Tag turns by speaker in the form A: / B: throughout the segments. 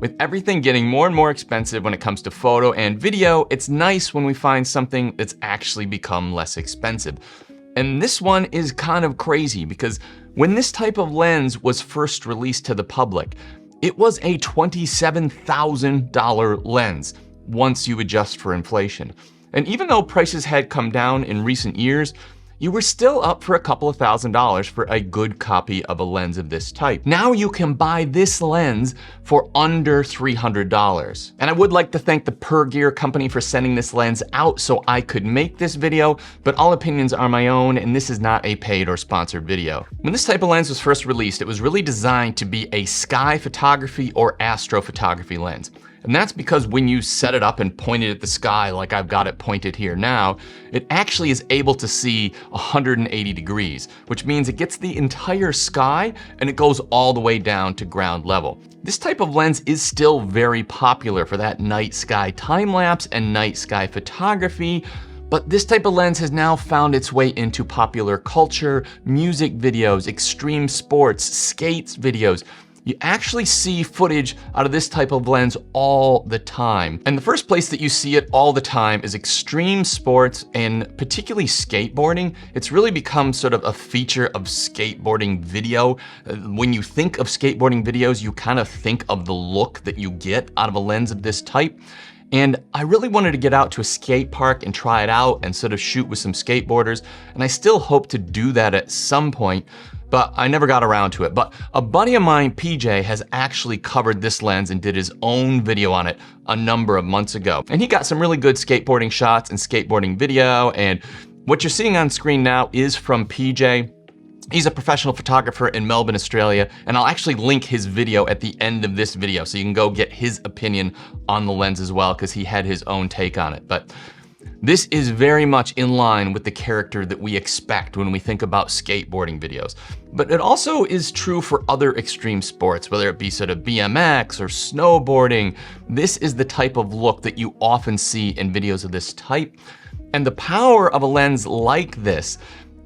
A: With everything getting more and more expensive when it comes to photo and video, it's nice when we find something that's actually become less expensive. And this one is kind of crazy because when this type of lens was first released to the public, it was a $27,000 lens once you adjust for inflation. And even though prices had come down in recent years, you were still up for a couple of $1,000s for a good copy of a lens of this type. Now you can buy this lens for under $300. And I would like to thank the Per Gear company for sending this lens out so I could make this video, but all opinions are my own and this is not a paid or sponsored video. When this type of lens was first released, it was really designed to be a sky photography or astrophotography lens. And that's because when you set it up and point it at the sky like I've got it pointed here now, it actually is able to see 180 degrees, which means it gets the entire sky and it goes all the way down to ground level. This type of lens is still very popular for that night sky time-lapse and night sky photography, but this type of lens has now found its way into popular culture, music videos, extreme sports, skates videos. You actually see footage out of this type of lens all the time. And the first place that you see it all the time is extreme sports and particularly skateboarding. It's really become sort of a feature of skateboarding video. When you think of skateboarding videos, you kind of think of the look that you get out of a lens of this type. And I really wanted to get out to a skate park and try it out and sort of shoot with some skateboarders. And I still hope to do that at some point, but I never got around to it. But a buddy of mine, PJ, has actually covered this lens and did his own video on it a number of months ago. And he got some really good skateboarding shots and skateboarding video. And what you're seeing on screen now is from PJ. He's a professional photographer in Melbourne, Australia, and I'll actually link his video at the end of this video so you can go get his opinion on the lens as well, because he had his own take on it. But this is very much in line with the character that we expect when we think about skateboarding videos. But it also is true for other extreme sports, whether it be sort of BMX or snowboarding. This is the type of look that you often see in videos of this type. And the power of a lens like this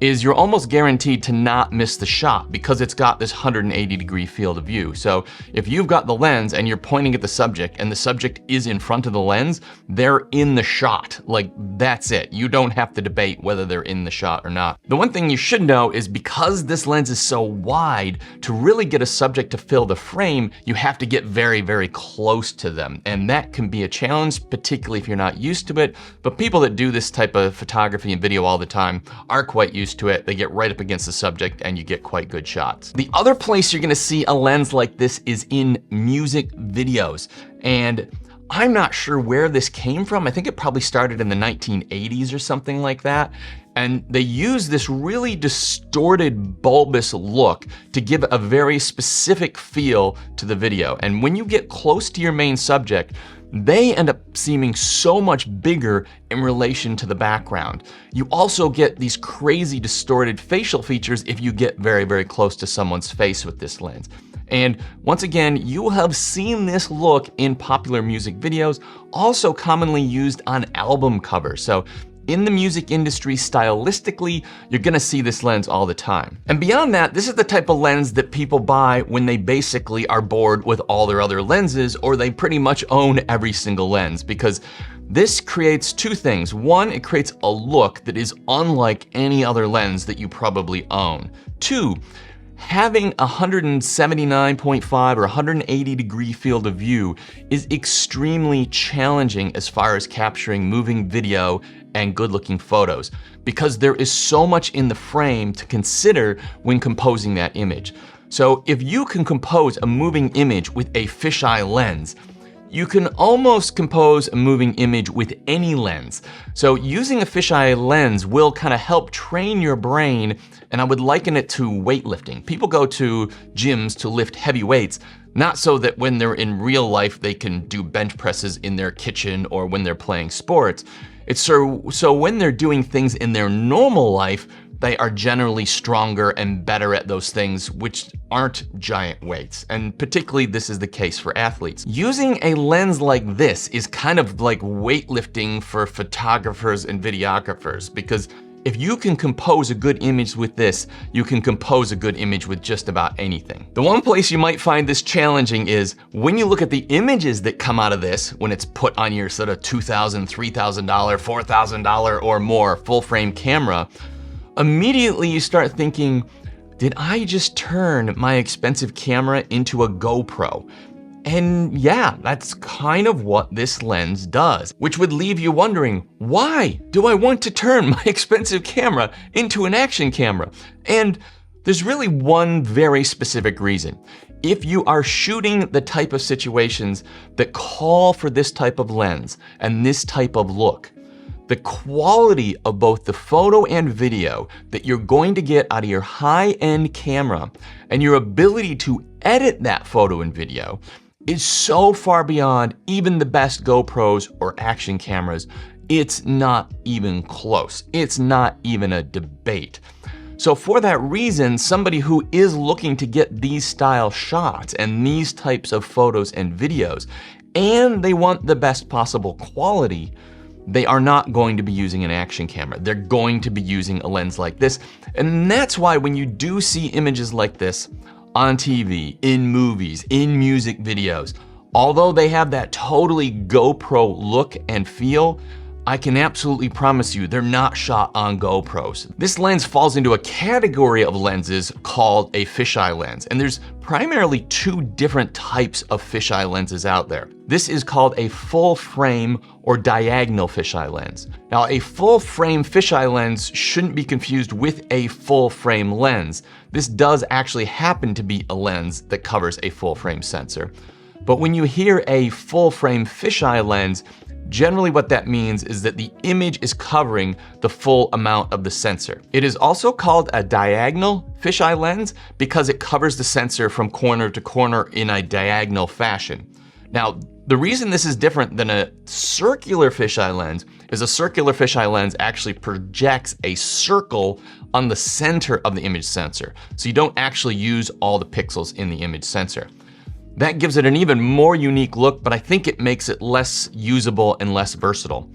A: is you're almost guaranteed to not miss the shot because it's got this 180-degree field of view. So if you've got the lens and you're pointing at the subject and the subject is in front of the lens, they're in the shot. Like, that's it. You don't have to debate whether they're in the shot or not. The one thing you should know is because this lens is so wide, to really get a subject to fill the frame, you have to get very, very close to them. And that can be a challenge, particularly if you're not used to it. But people that do this type of photography and video all the time are quite used to it. They get right up against the subject and you get quite good shots. The other place you're gonna see a lens like this is in music videos. And I'm not sure where this came from. I think it probably started in the 1980s or something like that. And they use this really distorted, bulbous look to give a very specific feel to the video. And when you get close to your main subject, they end up seeming so much bigger in relation to the background. You also get these crazy distorted facial features if you get very, very close to someone's face with this lens. And once again, you have seen this look in popular music videos, also commonly used on album covers. So in the music industry, stylistically, you're gonna see this lens all the time. And beyond that, this is the type of lens that people buy when they basically are bored with all their other lenses, or they pretty much own every single lens, because this creates two things. One, it creates a look that is unlike any other lens that you probably own. Two, having a 179.5 or 180 degree field of view is extremely challenging as far as capturing moving video and good looking photos, because there is so much in the frame to consider when composing that image. So if you can compose a moving image with a fisheye lens, you can almost compose a moving image with any lens. So using a fisheye lens will kind of help train your brain, and I would liken it to weightlifting. People go to gyms to lift heavy weights, not so that when they're in real life they can do bench presses in their kitchen or when they're playing sports. It's so when they're doing things in their normal life, they are generally stronger and better at those things which aren't giant weights. And particularly this is the case for athletes. Using a lens like this is kind of like weightlifting for photographers and videographers, because If you can compose a good image with this, you can compose a good image with just about anything. The one place you might find this challenging is when you look at the images that come out of this, when it's put on your sort of $2,000, $3,000, $4,000 or more full frame camera, immediately you start thinking, did I just turn my expensive camera into a GoPro? And yeah, that's kind of what this lens does, which would leave you wondering, why do I want to turn my expensive camera into an action camera? And there's really one very specific reason. If you are shooting the type of situations that call for this type of lens and this type of look, the quality of both the photo and video that you're going to get out of your high-end camera and your ability to edit that photo and video is so far beyond even the best GoPros or action cameras, it's not even close. It's not even a debate. So for that reason, somebody who is looking to get these style shots and these types of photos and videos, and they want the best possible quality, they are not going to be using an action camera. They're going to be using a lens like this. And that's why when you do see images like this on TV, in movies, in music videos, although they have that totally GoPro look and feel, I can absolutely promise you they're not shot on GoPros. This lens falls into a category of lenses called a fisheye lens, and there's primarily two different types of fisheye lenses out there. This is called a full frame or diagonal fisheye lens. Now, a full frame fisheye lens shouldn't be confused with a full frame lens. This does actually happen to be a lens that covers a full frame sensor. But when you hear a full frame fisheye lens, generally what that means is that the image is covering the full amount of the sensor. It is also called a diagonal fisheye lens because it covers the sensor from corner to corner in a diagonal fashion. Now, the reason this is different than a circular fisheye lens is a circular fisheye lens actually projects a circle on the center of the image sensor. So you don't actually use all the pixels in the image sensor. That gives it an even more unique look, but I think it makes it less usable and less versatile.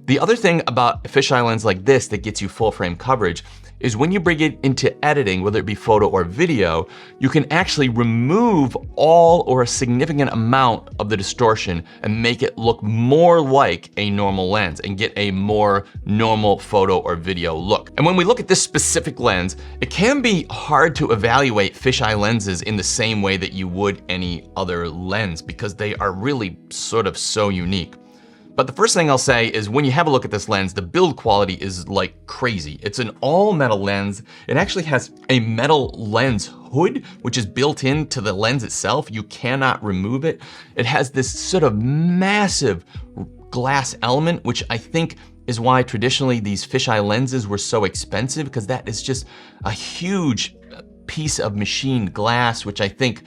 A: The other thing about a fisheye lens like this that gets you full frame coverage is when you bring it into editing, whether it be photo or video, you can actually remove all or a significant amount of the distortion and make it look more like a normal lens and get a more normal photo or video look. And when we look at this specific lens, it can be hard to evaluate fisheye lenses in the same way that you would any other lens because they are really sort of so unique. But the first thing I'll say is when you have a look at this lens, the build quality is like crazy. It's an all metal lens. It actually has a metal lens hood, which is built into the lens itself. You cannot remove it. It has this sort of massive glass element, which I think is why traditionally these fisheye lenses were so expensive, because that is just a huge piece of machined glass, which I think,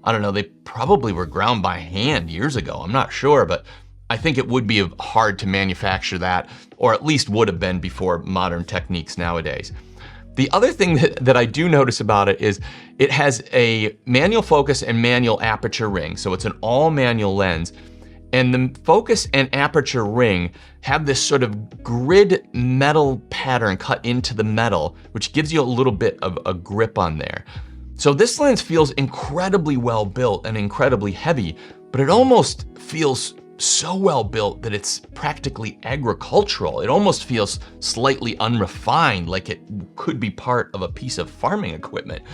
A: I don't know, they probably were ground by hand years ago. I'm not sure, but I think it would be hard to manufacture that, or at least would have been before modern techniques nowadays. The other thing that I do notice about it is it has a manual focus and manual aperture ring. So it's an all manual lens. And the focus and aperture ring have this sort of grid metal pattern cut into the metal, which gives you a little bit of a grip on there. So this lens feels incredibly well built and incredibly heavy, but it almost feels so well built that it's practically agricultural. It almost feels slightly unrefined, like it could be part of a piece of farming equipment.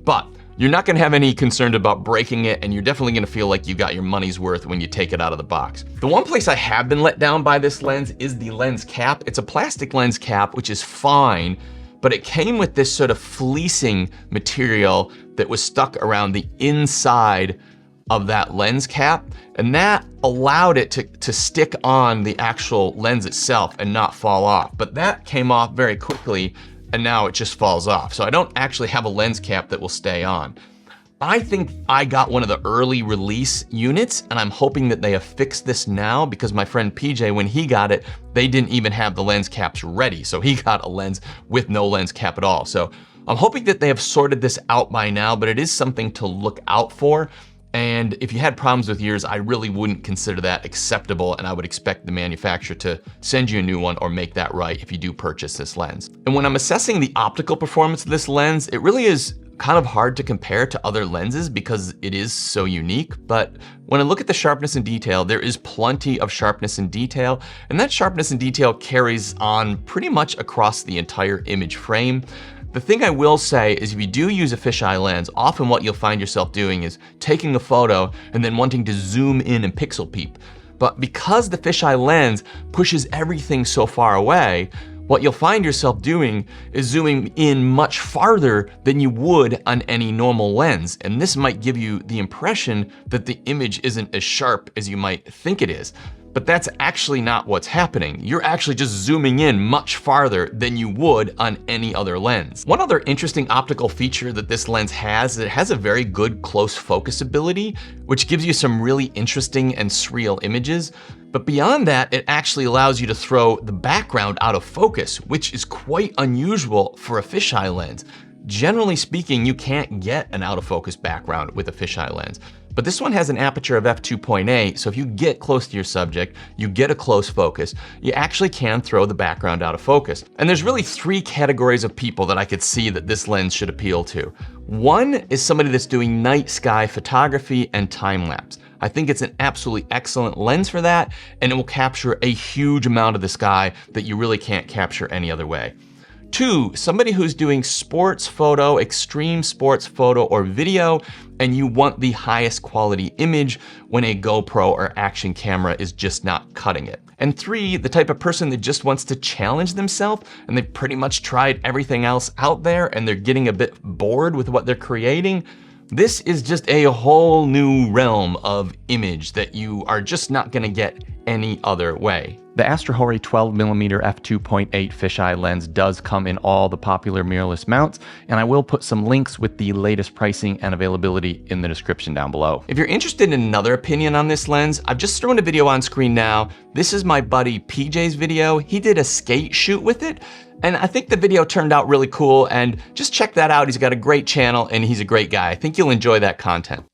A: But you're not gonna have any concern about breaking it, and you're definitely gonna feel like you got your money's worth when you take it out of the box. The one place I have been let down by this lens is the lens cap. It's a plastic lens cap, which is fine, but it came with this sort of fleecing material that was stuck around the inside of that lens cap, and that allowed it to stick on the actual lens itself and not fall off. But that came off very quickly, and now it just falls off. So I don't actually have a lens cap that will stay on. I think I got one of the early release units, and I'm hoping that they have fixed this now, because my friend PJ, when he got it, they didn't even have the lens caps ready. So he got a lens with no lens cap at all. So I'm hoping that they have sorted this out by now, but it is something to look out for. And if you had problems with yours, I really wouldn't consider that acceptable, and I would expect the manufacturer to send you a new one or make that right if you do purchase this lens. And when I'm assessing the optical performance of this lens, it really is kind of hard to compare to other lenses because it is so unique. But when I look at the sharpness and detail, there is plenty of sharpness and detail, and that sharpness and detail carries on pretty much across the entire image frame. The thing I will say is if you do use a fisheye lens, often what you'll find yourself doing is taking a photo and then wanting to zoom in and pixel peep. But because the fisheye lens pushes everything so far away, what you'll find yourself doing is zooming in much farther than you would on any normal lens. And this might give you the impression that the image isn't as sharp as you might think it is. But that's actually not what's happening. You're actually just zooming in much farther than you would on any other lens. One other interesting optical feature that this lens has, it has a very good close focus ability, which gives you some really interesting and surreal images. But beyond that, it actually allows you to throw the background out of focus, which is quite unusual for a fisheye lens. Generally speaking, you can't get an out of focus background with a fisheye lens. But this one has an aperture of f2.8, so if you get close to your subject, you get a close focus, you actually can throw the background out of focus. And there's really three categories of people that I could see that this lens should appeal to. One is somebody that's doing night sky photography and time lapse. I think it's an absolutely excellent lens for that, and it will capture a huge amount of the sky that you really can't capture any other way. Two, somebody who's doing sports photo, extreme sports photo or video, and you want the highest quality image when a GoPro or action camera is just not cutting it. And three, the type of person that just wants to challenge themselves and they've pretty much tried everything else out there and they're getting a bit bored with what they're creating. This is just a whole new realm of image that you are just not gonna get any other way. The Astrahori 12mm f2.8 fisheye lens does come in all the popular mirrorless mounts, and I will put some links with the latest pricing and availability in the description down below. If you're interested in another opinion on this lens, I've just thrown a video on screen now. This is my buddy PJ's video. He did a skate shoot with it, and I think the video turned out really cool, and just check that out. He's got a great channel and he's a great guy. I think you'll enjoy that content.